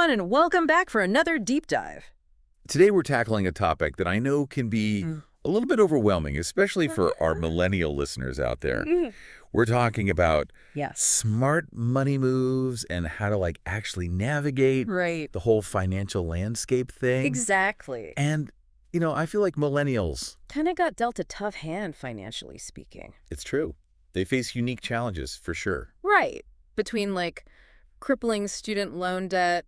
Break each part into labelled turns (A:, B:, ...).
A: everyone, and welcome back for another deep dive.
B: Today we're tackling a topic that I know can be a little bit overwhelming, especially for our millennial listeners out there. We're talking about smart money moves and how to actually navigate the whole financial landscape thing.
A: Exactly.
B: And, I feel like millennials,
A: Kind of got dealt a tough hand financially speaking.
B: it's true. They face unique challenges for sure.
A: Right. Between crippling student loan debt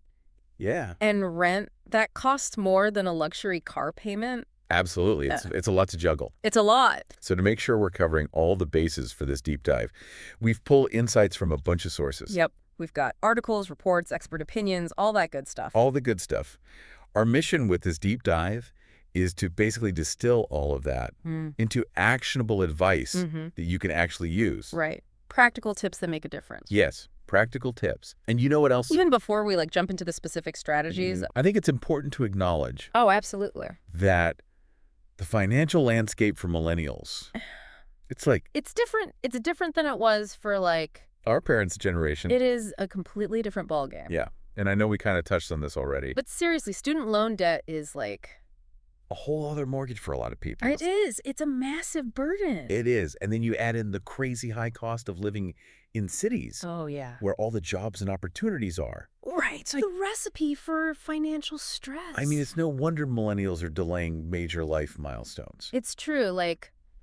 B: Yeah,
A: and rent that costs more than a luxury car payment.
B: absolutely. It's a lot to juggle.
A: It's a lot.
B: So to make sure we're covering all the bases for this deep dive, we've pulled insights from a bunch of sources.
A: Yep. We've got articles, reports, expert opinions, all that good stuff.
B: All the good stuff. Our mission with this deep dive is to basically distill all of that into actionable advice that you can actually use.
A: Right. Practical tips that make a difference.
B: Yes, practical tips. And you know what else?
A: Even before we jump into the specific strategies.
B: I think it's important to acknowledge
A: Oh, absolutely.
B: that the financial landscape for millennials, it's
A: different. It's different than it was for
B: our parents' generation.
A: It is a completely different ballgame.
B: Yeah. And I know we kind of touched on this already.
A: But seriously, student loan debt is
B: a whole other mortgage for a lot of people.
A: It is. It's a massive burden.
B: It is. And then you add in the crazy high cost of living in cities.
A: Oh, yeah.
B: Where all the jobs and opportunities are.
A: Right. It's the recipe for financial stress.
B: I mean, it's no wonder millennials are delaying major life milestones.
A: It's true.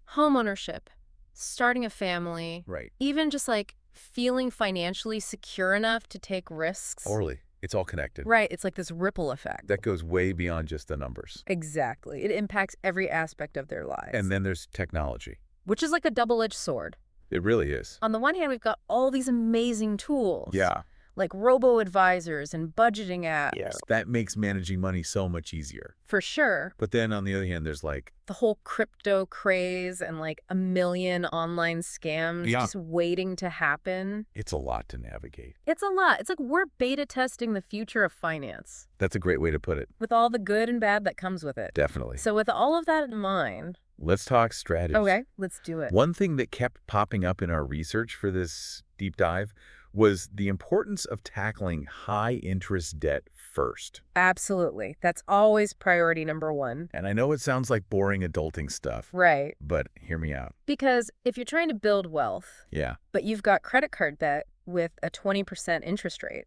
A: Home ownership, starting a family.
B: Right.
A: Even just feeling financially secure enough to take risks.
B: Totally. It's all connected.
A: Right. It's this ripple effect.
B: That goes way beyond just the numbers.
A: Exactly. It impacts every aspect of their lives.
B: And then there's technology.
A: Which is a double-edged sword.
B: It really is.
A: On the one hand, we've got all these amazing tools.
B: Yeah.
A: Like robo-advisors and budgeting apps.
B: Yeah. That makes managing money so much easier.
A: For sure.
B: But then on the other hand, there's
A: the whole crypto craze and a million online scams just waiting to happen.
B: It's a lot to navigate.
A: It's a lot. It's we're beta testing the future of finance.
B: That's a great way to put it.
A: With all the good and bad that comes with it.
B: Definitely.
A: So with all of that in mind,
B: let's talk strategies.
A: Okay, let's do it.
B: One thing that kept popping up in our research for this deep dive was the importance of tackling high-interest debt first.
A: Absolutely. That's always priority number one.
B: And I know it sounds like boring adulting stuff.
A: Right.
B: But hear me out.
A: Because if you're trying to build wealth, but you've got credit card debt with a 20% interest rate,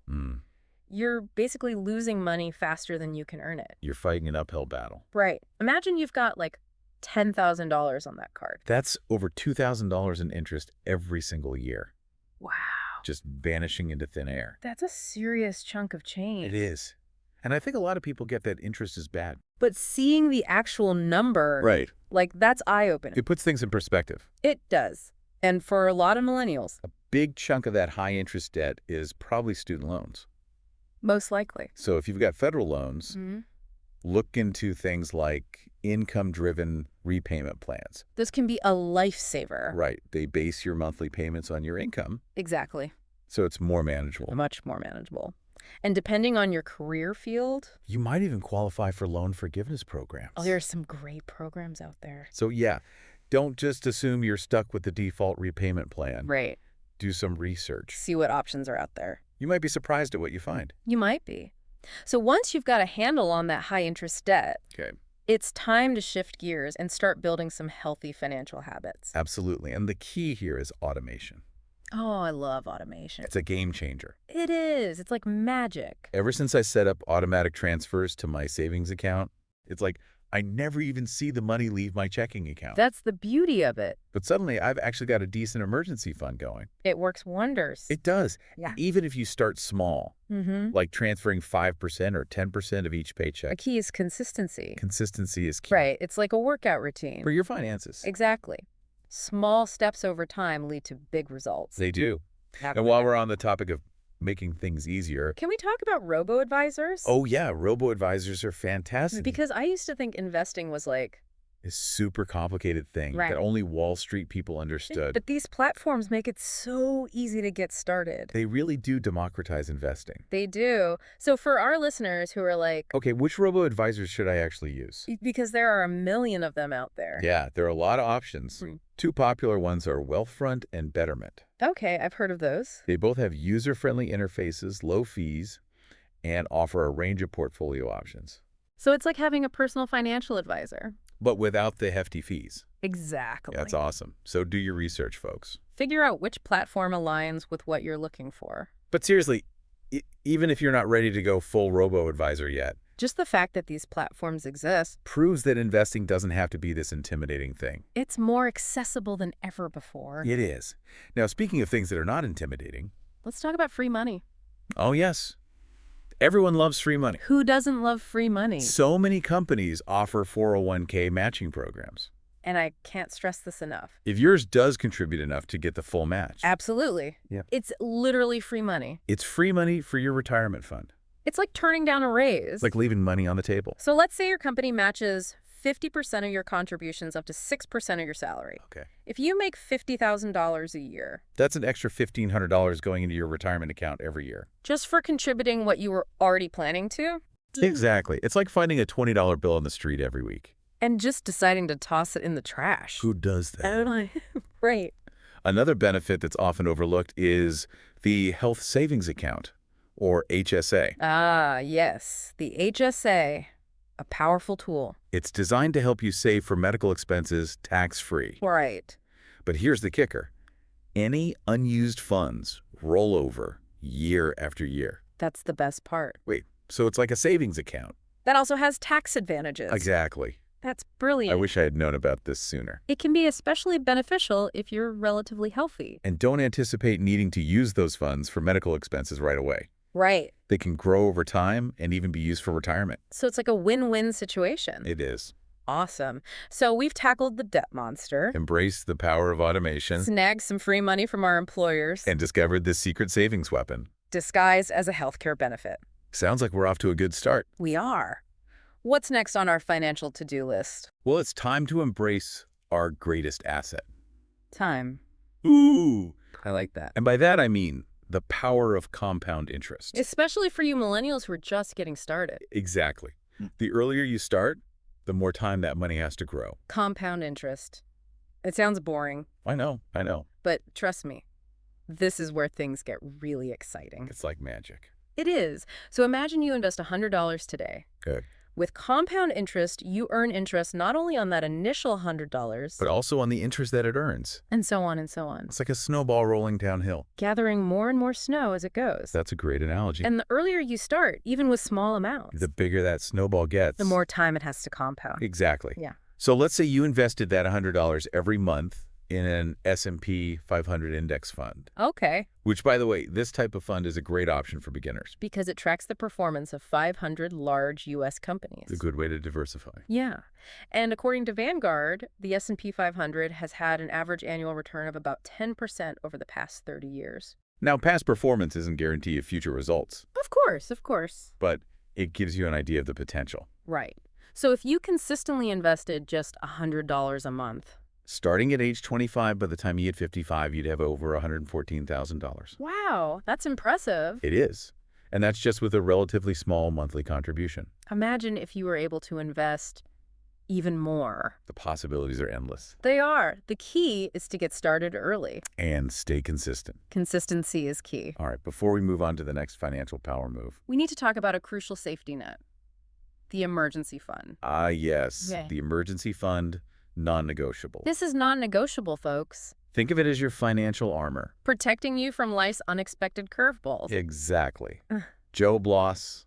A: you're basically losing money faster than you can earn it.
B: You're fighting an uphill battle.
A: Right. Imagine you've got $10,000 on that card.
B: That's over $2,000 in interest every single year.
A: Wow.
B: Just vanishing into thin air.
A: That's a serious chunk of change.
B: It is. And I think a lot of people get that interest is bad.
A: But seeing the actual number,
B: right,
A: that's eye-opening.
B: It puts things in perspective.
A: It does. And for a lot of millennials,
B: a big chunk of that high-interest debt is probably student loans.
A: Most likely.
B: So if you've got federal loans, look into things like income-driven repayment plans.
A: This can be a lifesaver.
B: Right. They base your monthly payments on your income.
A: Exactly.
B: So it's more manageable.
A: Much more manageable. And depending on your career field,
B: you might even qualify for loan forgiveness programs.
A: Oh, there are some great programs out there.
B: So yeah, don't just assume you're stuck with the default repayment plan.
A: Right.
B: Do some research.
A: See what options are out there.
B: You might be surprised at what you find.
A: You might be. So once you've got a handle on that high-interest debt, it's time to shift gears and start building some healthy financial habits.
B: Absolutely. And the key here is automation.
A: Oh, I love automation.
B: It's a game changer.
A: It is. It's like magic.
B: Ever since I set up automatic transfers to my savings account, it's like I never even see the money leave my checking account.
A: That's the beauty of it.
B: But suddenly, I've actually got a decent emergency fund going.
A: It works wonders.
B: It does.
A: Yeah.
B: Even if you start small, like transferring 5% or 10% of each paycheck.
A: The key is consistency.
B: Consistency is key.
A: Right. It's like a workout routine.
B: For your finances.
A: Exactly. Small steps over time lead to big results.
B: They do. And while we're on the topic of making things easier.
A: Can we talk about robo-advisors?
B: Oh, yeah. Robo-advisors are fantastic.
A: Because I used to think investing was
B: a super complicated thing that only Wall Street people understood.
A: But these platforms make it so easy to get started.
B: They really do democratize investing.
A: They do. So for our listeners who are
B: okay, which robo-advisors should I actually use?
A: Because there are a million of them out there.
B: Yeah, there are a lot of options. Two popular ones are Wealthfront and Betterment.
A: Okay, I've heard of those.
B: They both have user-friendly interfaces, low fees, and offer a range of portfolio options.
A: So it's like having a personal financial advisor.
B: But without the hefty fees.
A: Exactly.
B: Yeah, that's awesome. So do your research, folks.
A: Figure out which platform aligns with what you're looking for.
B: But seriously, even if you're not ready to go full robo-advisor yet,
A: just the fact that these platforms exist
B: proves that investing doesn't have to be this intimidating thing.
A: It's more accessible than ever before.
B: It is. Now, speaking of things that are not intimidating,
A: let's talk about free money.
B: Oh, yes. Everyone loves free money.
A: Who doesn't love free money?
B: So many companies offer 401k matching programs.
A: And I can't stress this enough.
B: If yours does contribute enough to get the full match.
A: Absolutely.
B: Yeah.
A: It's literally free money.
B: It's free money for your retirement fund.
A: It's like turning down a raise.
B: It's like leaving money on the table.
A: So let's say your company matches 50% of your contributions up to 6% of your salary.
B: Okay.
A: If you make $50,000 a year,
B: that's an extra $1,500 going into your retirement account every year.
A: Just for contributing what you were already planning to?
B: Exactly. It's like finding a $20 bill on the street every week.
A: And just deciding to toss it in the trash.
B: Who does that?
A: Right.
B: Another benefit that's often overlooked is the health savings account, or HSA.
A: Ah, yes. The HSA. A powerful tool.
B: It's designed to help you save for medical expenses tax-free.
A: Right.
B: But here's the kicker. Any unused funds roll over year after year.
A: That's the best part.
B: Wait, so it's like a savings account.
A: That also has tax advantages.
B: Exactly.
A: That's brilliant.
B: I wish I had known about this sooner.
A: It can be especially beneficial if you're relatively healthy.
B: And don't anticipate needing to use those funds for medical expenses right away.
A: Right.
B: They can grow over time and even be used for retirement.
A: So it's like a win-win situation.
B: It is.
A: Awesome. So we've tackled the debt monster.
B: Embraced the power of automation.
A: Snagged some free money from our employers.
B: And discovered this secret savings weapon.
A: Disguised as a healthcare benefit.
B: Sounds like we're off to a good start.
A: We are. What's next on our financial to-do list?
B: Well, it's time to embrace our greatest asset.
A: Time.
B: Ooh.
A: I like that.
B: And by that, I mean the power of compound interest.
A: Especially for you millennials who are just getting started.
B: Exactly. The earlier you start, the more time that money has to grow.
A: Compound interest. It sounds boring.
B: I know.
A: But trust me, this is where things get really exciting.
B: It's like magic.
A: It is. So imagine you invest $100 today.
B: Good.
A: With compound interest, you earn interest not only on that initial $100,
B: but also on the interest that it earns.
A: And so on and so on.
B: It's like a snowball rolling downhill.
A: Gathering more and more snow as it goes.
B: That's a great analogy.
A: And the earlier you start, even with small amounts,
B: the bigger that snowball gets,
A: the more time it has to compound.
B: Exactly.
A: Yeah.
B: So let's say you invested that $100 every month in an S&P 500 index fund.
A: Okay.
B: Which, by the way, this type of fund is a great option for beginners.
A: Because it tracks the performance of 500 large U.S. companies.
B: It's a good way to diversify.
A: Yeah. And according to Vanguard, the S&P 500 has had an average annual return of about 10% over the past 30 years.
B: Now, past performance doesn't guarantee future results.
A: Of course.
B: But it gives you an idea of the potential.
A: Right. So if you consistently invested just $100 a month,
B: starting at age 25, by the time you hit 55, you'd have over $114,000.
A: Wow, that's impressive.
B: It is. And that's just with a relatively small monthly contribution.
A: Imagine if you were able to invest even more.
B: The possibilities are endless.
A: They are. The key is to get started early.
B: And stay consistent.
A: Consistency is key.
B: All right, before we move on to the next financial power move,
A: we need to talk about a crucial safety net, the emergency fund.
B: Ah, yes.
A: Okay.
B: The emergency fund. Non-negotiable.
A: This is non-negotiable, folks.
B: Think of it as your financial armor.
A: Protecting you from life's unexpected curveballs.
B: Exactly. Joe Bloss,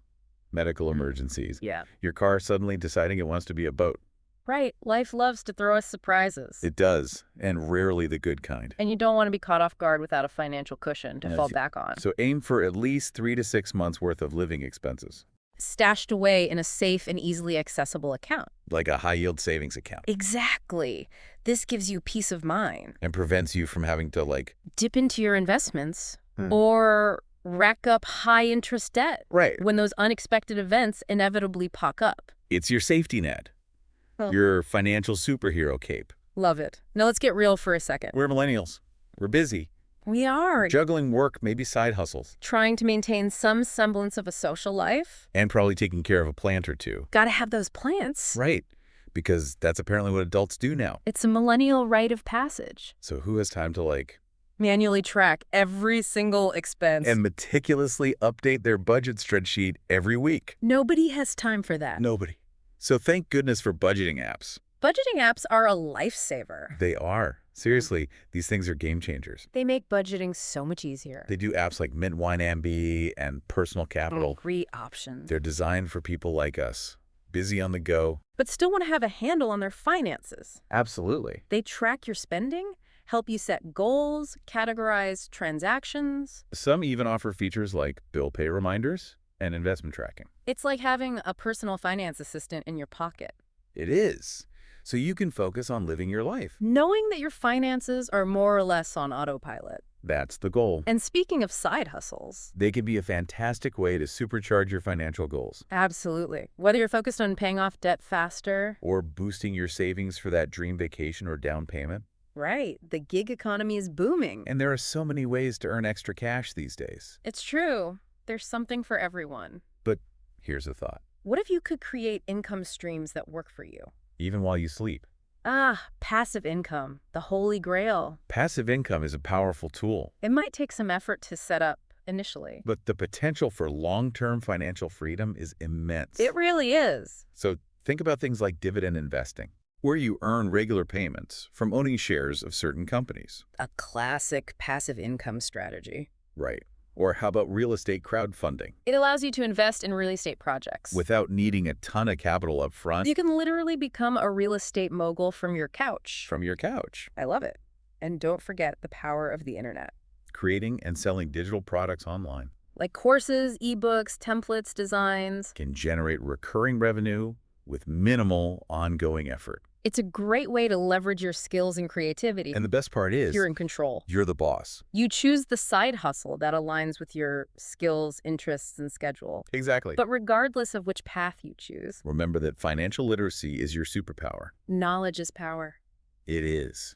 B: medical emergencies.
A: Yeah.
B: Your car suddenly deciding it wants to be a boat.
A: Right. Life loves to throw us surprises.
B: It does, and rarely the good kind.
A: And you don't want to be caught off guard without a financial cushion to fall back on.
B: So aim for at least 3 to 6 months worth of living expenses.
A: Stashed away in a safe and easily accessible account.
B: Like a high-yield savings account.
A: Exactly. This gives you peace of mind.
B: And prevents you from having to,
A: dip into your investments or rack up high-interest debt.
B: Right.
A: When those unexpected events inevitably pop up.
B: It's your safety net. Your financial superhero cape.
A: Love it. Now let's get real for a second.
B: We're millennials. We're busy.
A: We are.
B: Juggling work, maybe side hustles.
A: Trying to maintain some semblance of a social life.
B: And probably taking care of a plant or two.
A: Gotta have those plants.
B: Right. Because that's apparently what adults do now.
A: It's a millennial rite of passage.
B: So who has time to,
A: Manually track every single expense.
B: And meticulously update their budget spreadsheet every week.
A: Nobody has time for that.
B: Nobody. So thank goodness for budgeting apps.
A: Budgeting apps are a lifesaver.
B: They are. Seriously, these things are game changers.
A: They make budgeting so much easier.
B: They do apps like Mint Wine MB and Personal Capital.
A: Great options.
B: They're designed for people like us, busy on the go.
A: But still want to have a handle on their finances.
B: Absolutely.
A: They track your spending, help you set goals, categorize transactions.
B: Some even offer features like bill pay reminders and investment tracking.
A: It's like having a personal finance assistant in your pocket.
B: It is. So you can focus on living your life.
A: Knowing that your finances are more or less on autopilot.
B: That's the goal.
A: And speaking of side hustles.
B: They can be a fantastic way to supercharge your financial goals.
A: Absolutely. Whether you're focused on paying off debt faster.
B: Or boosting your savings for that dream vacation or down payment.
A: Right. The gig economy is booming.
B: And there are so many ways to earn extra cash these days.
A: It's true. There's something for everyone.
B: But here's a thought.
A: What if you could create income streams that work for you?
B: Even while you sleep.
A: Passive income, the holy grail.
B: Passive income is a powerful tool.
A: It might take some effort to set up initially.
B: But the potential for long-term financial freedom is immense.
A: It really is.
B: So think about things like dividend investing, where you earn regular payments from owning shares of certain companies.
A: A classic passive income strategy.
B: Right. Or how about real estate crowdfunding?
A: It allows you to invest in real estate projects.
B: Without needing a ton of capital up front.
A: You can literally become a real estate mogul from your couch.
B: From your couch.
A: I love it. And don't forget the power of the internet.
B: Creating and selling digital products online.
A: Like courses, ebooks, templates, designs.
B: Can generate recurring revenue with minimal ongoing effort.
A: It's a great way to leverage your skills and creativity.
B: And the best part is,
A: you're in control.
B: You're the boss.
A: You choose the side hustle that aligns with your skills, interests, and schedule.
B: Exactly.
A: But regardless of which path you choose,
B: remember that financial literacy is your superpower.
A: Knowledge is power.
B: It is.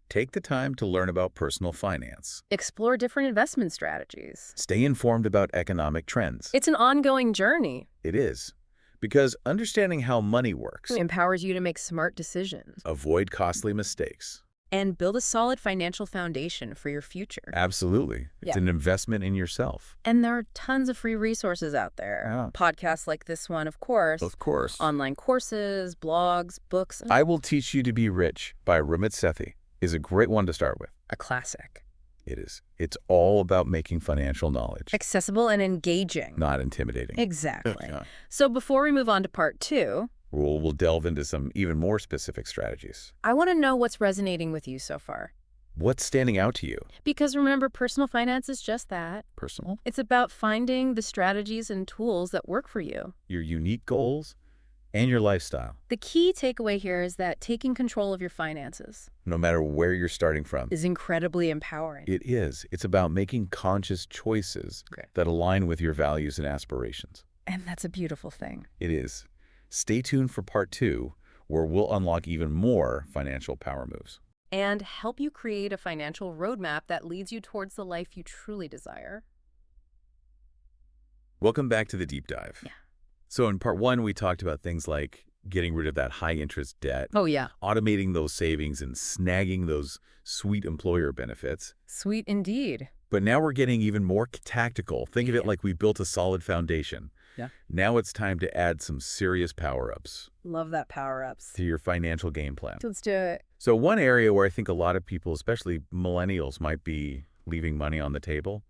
B: Take the time to learn about personal finance.
A: Explore different investment strategies.
B: Stay informed about economic trends.
A: It's an ongoing journey.
B: It is. Because understanding how money works
A: empowers you to make smart decisions,
B: avoid costly mistakes,
A: and build a solid financial foundation for your future.
B: Absolutely. It's an investment in yourself.
A: And there are tons of free resources out there.
B: Yeah.
A: Podcasts like this one, of course.
B: Of course.
A: Online courses, blogs, books.
B: I Will Teach You to Be Rich by Ramit Sethi is a great one to start with.
A: A classic.
B: It is. It's all about making financial knowledge
A: accessible and engaging.
B: Not intimidating.
A: Exactly.
B: Yeah.
A: So before we move on to part 2,
B: we'll delve into some even more specific strategies.
A: I want to know what's resonating with you so far.
B: What's standing out to you?
A: Because remember, personal finance is just that.
B: Personal?
A: It's about finding the strategies and tools that work for you.
B: Your unique goals and your lifestyle.
A: The key takeaway here is that taking control of your finances,
B: no matter where you're starting from,
A: is incredibly empowering.
B: It is. It's about making conscious choices that align with your values and aspirations.
A: And that's a beautiful thing.
B: It is. Stay tuned for part 2, where we'll unlock even more financial power moves.
A: And help you create a financial roadmap that leads you towards the life you truly desire.
B: Welcome back to the deep dive.
A: Yeah.
B: So in part 1, we talked about things like getting rid of that high-interest debt.
A: Oh, yeah.
B: Automating those savings and snagging those sweet employer benefits.
A: Sweet indeed.
B: But now we're getting even more tactical. Think of it like we built a solid foundation.
A: Yeah.
B: Now it's time to add some serious power-ups.
A: Love that power-ups.
B: To your financial game plan.
A: Let's do it.
B: So one area where I think a lot of people, especially millennials, might be leaving money on the table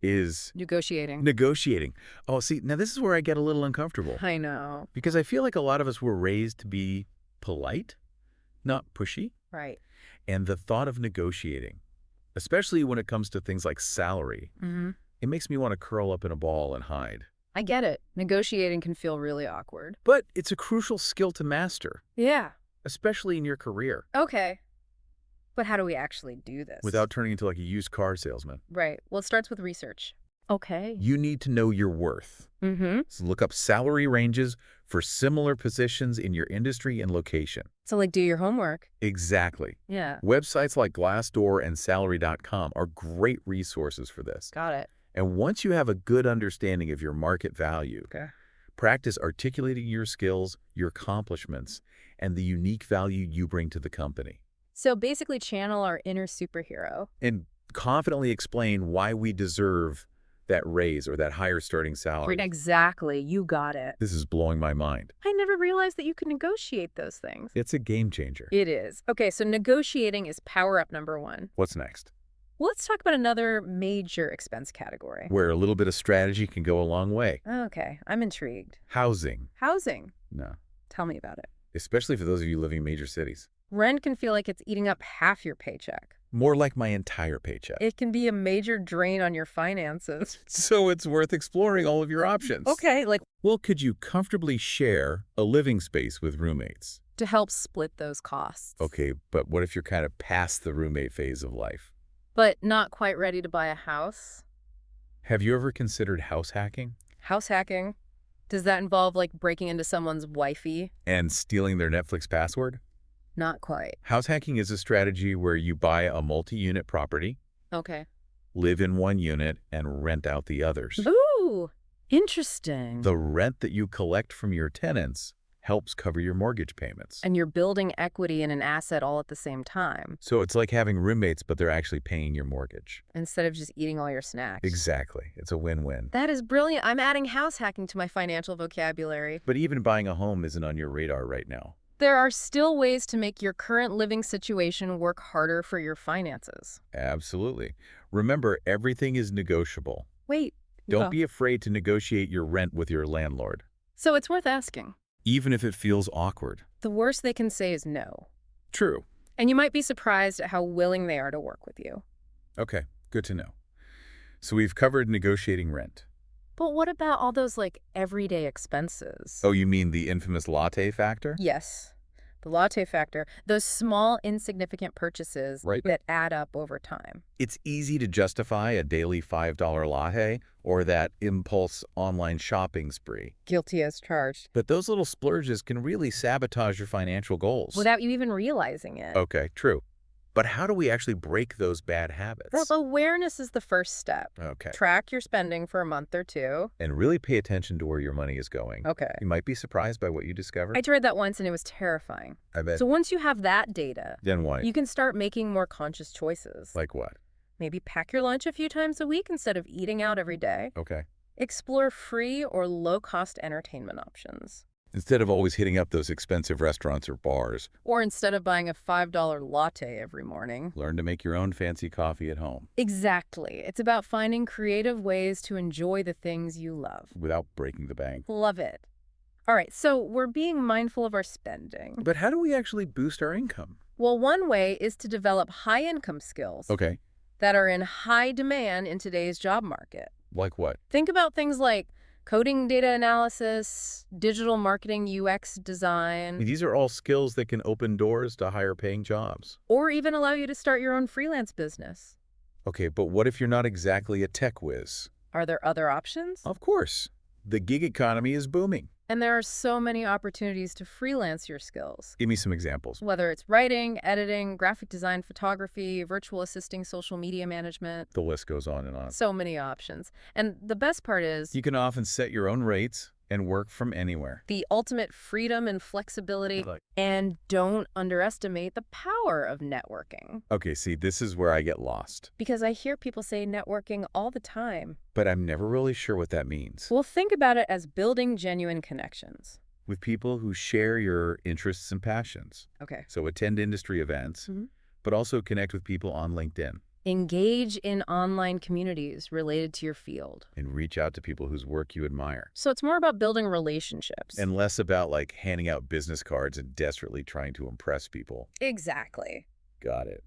B: is
A: negotiating.
B: Oh, see, now this is where I get a little uncomfortable.
A: I know.
B: Because I feel like a lot of us were raised to be polite, not pushy.
A: Right.
B: And the thought of negotiating, especially when it comes to things like salary, it makes me want to curl up in a ball and hide.
A: I get it. Negotiating can feel really awkward.
B: But it's a crucial skill to master.
A: Yeah.
B: Especially in your career.
A: Okay. But how do we actually do this?
B: Without turning into like a used car salesman.
A: Right. Well, it starts with research. Okay.
B: You need to know your worth. So look up salary ranges for similar positions in your industry and location.
A: So like do your homework.
B: Exactly.
A: Yeah.
B: Websites like Glassdoor and Salary.com are great resources for this.
A: Got it.
B: And once you have a good understanding of your market value, practice articulating your skills, your accomplishments, and the unique value you bring to the company.
A: So basically channel our inner superhero.
B: And confidently explain why we deserve that raise or that higher starting salary.
A: Exactly. You got it.
B: This is blowing my mind.
A: I never realized that you could negotiate those things.
B: It's a game changer.
A: It is. Okay, so negotiating is power up number one.
B: What's next?
A: Well, let's talk about another major expense category.
B: Where a little bit of strategy can go a long way.
A: Okay, I'm intrigued.
B: Housing.
A: Housing.
B: No.
A: Tell me about it.
B: Especially for those of you living in major cities.
A: Rent can feel like it's eating up half your paycheck.
B: More like my entire paycheck.
A: It can be a major drain on your finances.
B: So it's worth exploring all of your options.
A: Okay, like,
B: well, could you comfortably share a living space with roommates?
A: to help split those costs.
B: Okay, but what if you're kind of past the roommate phase of life?
A: But not quite ready to buy a house?
B: Have you ever considered house hacking?
A: House hacking? Does that involve, like, breaking into someone's wifey?
B: And stealing their Netflix password?
A: Not quite.
B: House hacking is a strategy where you buy a multi-unit property,
A: Okay.
B: live in one unit, and rent out the others.
A: Ooh, interesting.
B: The rent that you collect from your tenants helps cover your mortgage payments.
A: And you're building equity in an asset all at the same time,
B: So it's like having roommates, but they're actually paying your mortgage.
A: instead of just eating all your snacks.
B: Exactly. It's a win-win.
A: That is brilliant. I'm adding house hacking to my financial vocabulary.
B: But even buying a home isn't on your radar right now.
A: There are still ways to make your current living situation work harder for your finances.
B: Absolutely. Remember, everything is negotiable.
A: Wait.
B: Don't be afraid to negotiate your rent with your landlord,
A: So it's worth asking.
B: even if it feels awkward.
A: The worst they can say is no.
B: True.
A: And you might be surprised at how willing they are to work with you.
B: Okay, good to know. So we've covered negotiating rent.
A: But what about all those, like, everyday expenses?
B: Oh, you mean the infamous latte factor?
A: Yes. The latte factor. Those small, insignificant purchases
B: Right.
A: that add up over time.
B: It's easy to justify a daily $5 latte or that impulse online shopping spree.
A: Guilty as charged.
B: But those little splurges can really sabotage your financial goals.
A: Without you even realizing it.
B: Okay, true. But how do we actually break those bad habits?
A: Well, awareness is the first step.
B: Okay.
A: Track your spending for a month or two.
B: And really pay attention to where your money is going.
A: Okay.
B: You might be surprised by what you discover.
A: I tried that once and it was terrifying.
B: I bet.
A: So once you have that data,
B: Then what?
A: you can start making more conscious choices.
B: Like what?
A: Maybe pack your lunch a few times a week instead of eating out every day.
B: Okay.
A: Explore free or low-cost entertainment options.
B: Instead of always hitting up those expensive restaurants or bars,
A: Or instead of buying a $5 latte every morning.
B: learn to make your own fancy coffee at home
A: Exactly. It's about finding creative ways to enjoy the things you love.
B: without breaking the bank.
A: Love it. All right, so we're being mindful of our spending.
B: But how do we actually boost our income?
A: Well, one way is to develop high-income skills
B: Okay.
A: that are in high demand in today's job market.
B: Like what?
A: Think about things like coding, data analysis, digital marketing, UX design,
B: These are all skills that can open doors to higher paying jobs.
A: or even allow you to start your own freelance business.
B: Okay, but what if you're not exactly a tech whiz?
A: Are there other options?
B: Of course. The gig economy is booming.
A: And there are so many opportunities to freelance your skills.
B: Give me some examples.
A: Whether it's writing, editing, graphic design, photography, virtual assisting, social media management.
B: The list goes on and on.
A: So many options. And the best part is
B: You can often set your own rates and work from anywhere.
A: the ultimate freedom and flexibility. And don't underestimate the power of networking.
B: Okay, see, this is where I get lost.
A: Because I hear people say networking all the time.
B: But I'm never really sure what that means.
A: Well, think about it as building genuine connections.
B: With people who share your interests and passions.
A: Okay.
B: So attend industry events,
A: Mhm.
B: but also connect with people on LinkedIn.
A: Engage in online communities related to your field.
B: And reach out to people whose work you admire.
A: So it's more about building relationships.
B: And less about like handing out business cards and desperately trying to impress people.
A: Exactly.
B: Got it.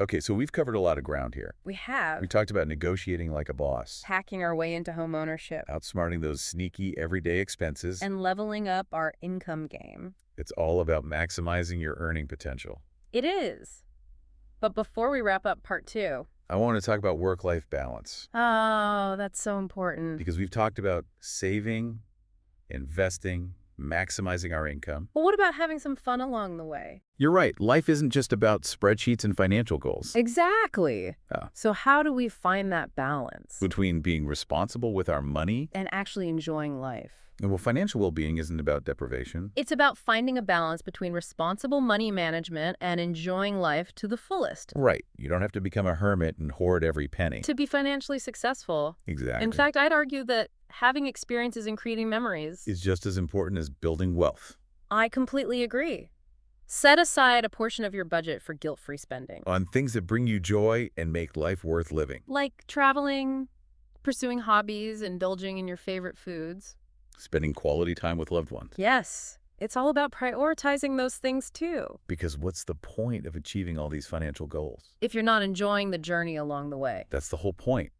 B: Okay, so we've covered a lot of ground here.
A: We have
B: We talked about negotiating like a boss,
A: hacking our way into home ownership
B: outsmarting those sneaky everyday expenses.
A: and leveling up our income game.
B: It's all about maximizing your earning potential.
A: It is. But before we wrap up part 2.
B: I want to talk about work-life balance
A: Oh, that's so important.
B: because we've talked about saving, investing, maximizing our income.
A: Well, what about having some fun along the way?
B: You're right. Life isn't just about spreadsheets and financial goals.
A: Exactly. So how do we find that balance
B: Between being responsible with our money
A: and actually enjoying life?
B: well, financial well-being isn't about deprivation.
A: It's about finding a balance between responsible money management and enjoying life to the fullest.
B: Right. You don't have to become a hermit and hoard every penny.
A: To be financially successful.
B: Exactly.
A: In fact, I'd argue that having experiences and creating memories
B: is just as important as building wealth.
A: I completely agree. Set aside a portion of your budget for guilt-free spending.
B: On things that bring you joy and make life worth living.
A: Like traveling, pursuing hobbies, indulging in your favorite foods.
B: Spending quality time with loved ones.
A: Yes, it's all about prioritizing those things too.
B: Because what's the point of achieving all these financial goals?
A: If you're not enjoying the journey along the way.
B: That's the whole point.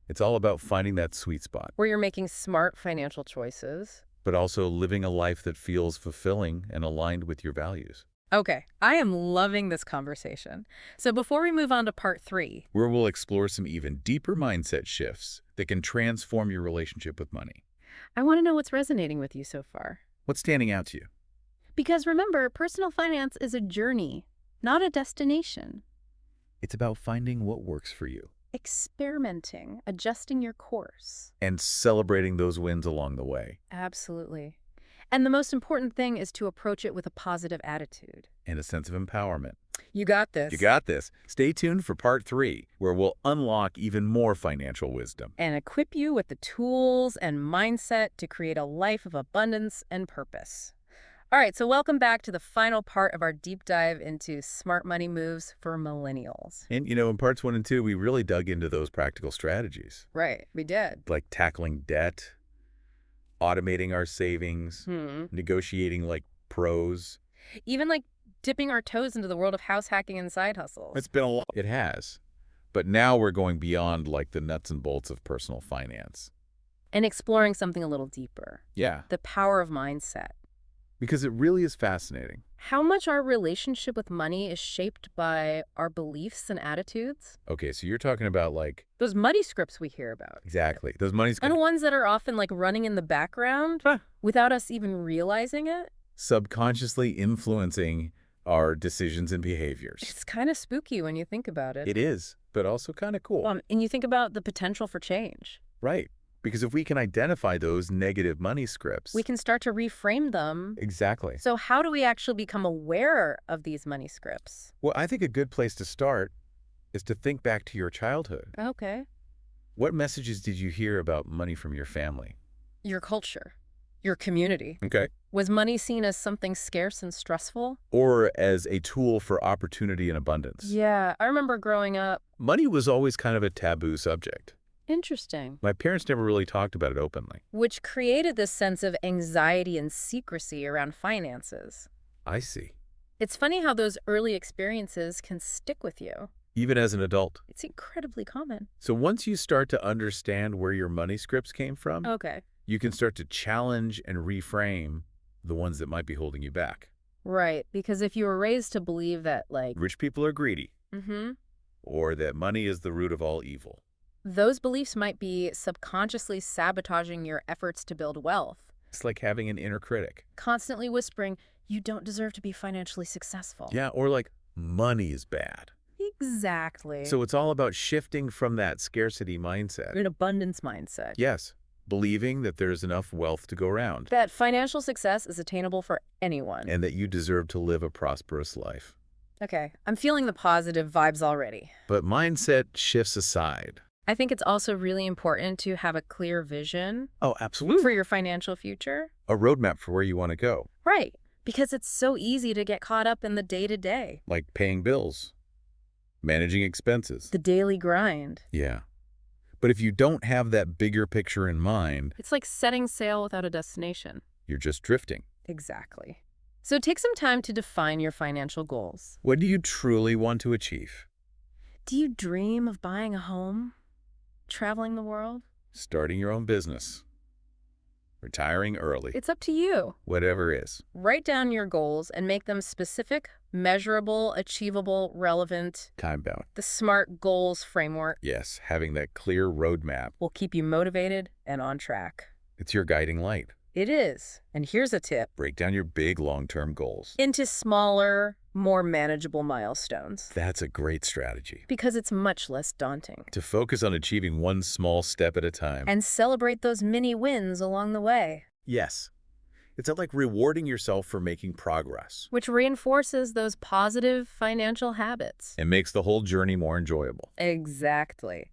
B: It's all about finding that sweet spot.
A: Where you're making smart financial choices.
B: But also living a life that feels fulfilling and aligned with your values.
A: Okay, I am loving this conversation. So before we move on to part 3,
B: where we'll explore some even deeper mindset shifts that can transform your relationship with money.
A: I want to know what's resonating with you so far.
B: What's standing out to you?
A: Because remember, personal finance is a journey, not a destination.
B: It's about finding what works for you.
A: Experimenting, adjusting your course.
B: And celebrating those wins along the way.
A: Absolutely. And the most important thing is to approach it with a positive attitude.
B: And a sense of empowerment.
A: You got this.
B: You got this. Stay tuned for part 3, where we'll unlock even more financial wisdom.
A: And equip you with the tools and mindset to create a life of abundance and purpose. All right, so welcome back to the final part of our deep dive into smart money moves for millennials.
B: And, in parts 1 and 2, we really dug into those practical strategies.
A: Right, we did.
B: Like tackling debt, automating our savings, negotiating like pros.
A: Even like dipping our toes into the world of house hacking and side hustles.
B: It's been a lot. It has. But now we're going beyond like the nuts and bolts of personal finance.
A: And exploring something a little deeper.
B: Yeah.
A: The power of mindset.
B: Because it really is fascinating.
A: How much our relationship with money is shaped by our beliefs and attitudes.
B: Okay, so you're talking about like...
A: those money scripts we hear about.
B: Exactly. Those money scripts.
A: And ones that are often like running in the background without us even realizing it.
B: Subconsciously influencing our decisions and behaviors.
A: It's kind of spooky when you think about it.
B: It is, but also kind of cool.
A: And you think about the potential for change.
B: Right. Because if we can identify those negative money scripts,
A: we can start to reframe them.
B: Exactly.
A: So how do we actually become aware of these money scripts?
B: Well, I think a good place to start is to think back to your childhood.
A: Okay.
B: What messages did you hear about money from your family?
A: Your culture. Your community.
B: Okay.
A: Was money seen as something scarce and stressful?
B: Or as a tool for opportunity and abundance?
A: Yeah, I remember growing up.
B: Money was always kind of a taboo subject.
A: Interesting.
B: My parents never really talked about it openly.
A: Which created this sense of anxiety and secrecy around finances.
B: I see.
A: It's funny how those early experiences can stick with you.
B: Even as an adult.
A: It's incredibly common.
B: So once you start to understand where your money scripts came from,
A: okay,
B: you can start to challenge and reframe the ones that might be holding you back.
A: Right, because if you were raised to believe that, like...
B: rich people are greedy. Or that money is the root of all evil.
A: Those beliefs might be subconsciously sabotaging your efforts to build wealth.
B: It's like having an inner critic.
A: Constantly whispering, you don't deserve to be financially successful.
B: Yeah, or like, money is bad.
A: Exactly.
B: So it's all about shifting from that scarcity mindset.
A: An abundance mindset.
B: Yes, believing that there's enough wealth to go around.
A: That financial success is attainable for anyone.
B: And that you deserve to live a prosperous life.
A: Okay, I'm feeling the positive vibes already.
B: But mindset shifts aside.
A: I think it's also really important to have a clear vision.
B: Oh, absolutely.
A: For your financial future.
B: A roadmap for where you want to go.
A: Right, because it's so easy to get caught up in the day-to-day.
B: Like paying bills, managing expenses.
A: The daily grind.
B: Yeah. But if you don't have that bigger picture in mind...
A: it's like setting sail without a destination.
B: You're just drifting.
A: Exactly. So take some time to define your financial goals.
B: What do you truly want to achieve?
A: Do you dream of buying a home? Traveling the world?
B: Starting your own business. Retiring early.
A: It's up to you.
B: Whatever is.
A: Write down your goals and make them specific, measurable, achievable, relevant.
B: Time-bound.
A: The SMART goals framework.
B: Yes, having that clear roadmap
A: will keep you motivated and on track.
B: It's your guiding light.
A: It is. And here's a tip.
B: Break down your big long-term goals.
A: Into smaller, more manageable milestones.
B: That's a great strategy.
A: Because it's much less daunting.
B: To focus on achieving one small step at a time.
A: And celebrate those mini wins along the way.
B: Yes. It's like rewarding yourself for making progress.
A: Which reinforces those positive financial habits.
B: And makes the whole journey more enjoyable.
A: Exactly.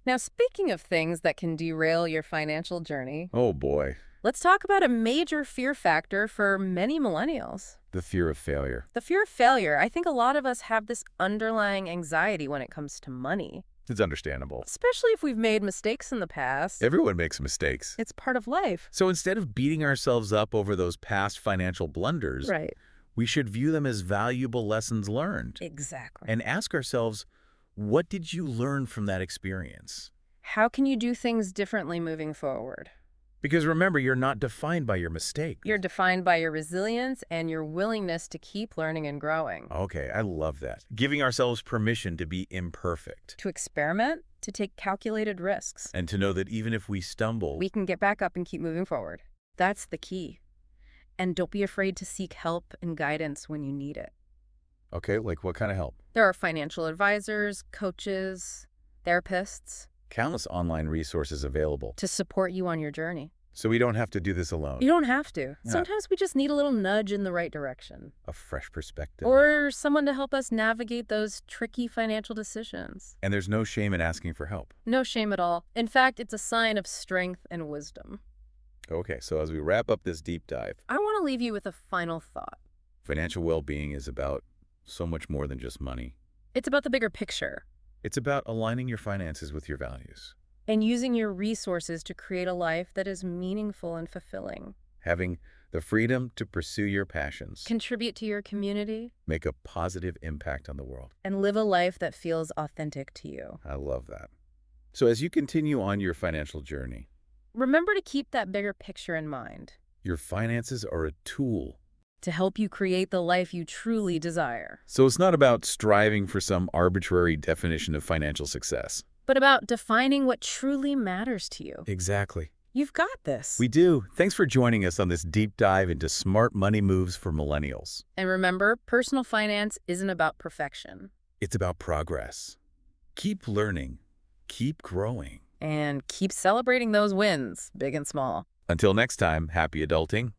A: Now, speaking of things that can derail your financial journey,
B: oh boy,
A: let's talk about a major fear factor for many millennials.
B: The fear of failure.
A: The fear of failure. I think a lot of us have this underlying anxiety when it comes to money.
B: It's understandable.
A: Especially if we've made mistakes in the past.
B: Everyone makes mistakes.
A: It's part of life.
B: So instead of beating ourselves up over those past financial blunders,
A: right,
B: we should view them as valuable lessons learned.
A: Exactly.
B: And ask ourselves, what did you learn from that experience?
A: How can you do things differently moving forward?
B: Because remember, you're not defined by your mistakes.
A: You're defined by your resilience and your willingness to keep learning and growing.
B: Okay, I love that. Giving ourselves permission to be imperfect.
A: To experiment, to take calculated risks.
B: And to know that even if we stumble,
A: we can get back up and keep moving forward. That's the key. And don't be afraid to seek help and guidance when you need it.
B: Okay, like what kind of help?
A: There are financial advisors, coaches, therapists.
B: Countless online resources available
A: to support you on your journey.
B: So we don't have to do this alone.
A: You don't have to.
B: Yeah.
A: Sometimes we just need a little nudge in the right direction.
B: A fresh perspective.
A: Or someone to help us navigate those tricky financial decisions.
B: And there's no shame in asking for help.
A: No shame at all. In fact, it's a sign of strength and wisdom.
B: Okay, so as we wrap up this deep dive,
A: I want to leave you with a final thought.
B: Financial well-being is about so much more than just money.
A: It's about the bigger picture.
B: It's about aligning your finances with your values.
A: And using your resources to create a life that is meaningful and fulfilling.
B: Having the freedom to pursue your passions.
A: Contribute to your community.
B: Make a positive impact on the world.
A: And live a life that feels authentic to you.
B: I love that. So as you continue on your financial journey,
A: remember to keep that bigger picture in mind.
B: Your finances are a tool
A: to help you create the life you truly desire.
B: So it's not about striving for some arbitrary definition of financial success,
A: but about defining what truly matters to you.
B: Exactly.
A: You've got this.
B: We do. Thanks for joining us on this deep dive into smart money moves for millennials.
A: And remember, personal finance isn't about perfection.
B: It's about progress. Keep learning, keep growing.
A: And keep celebrating those wins, big and small.
B: Until next time, happy adulting.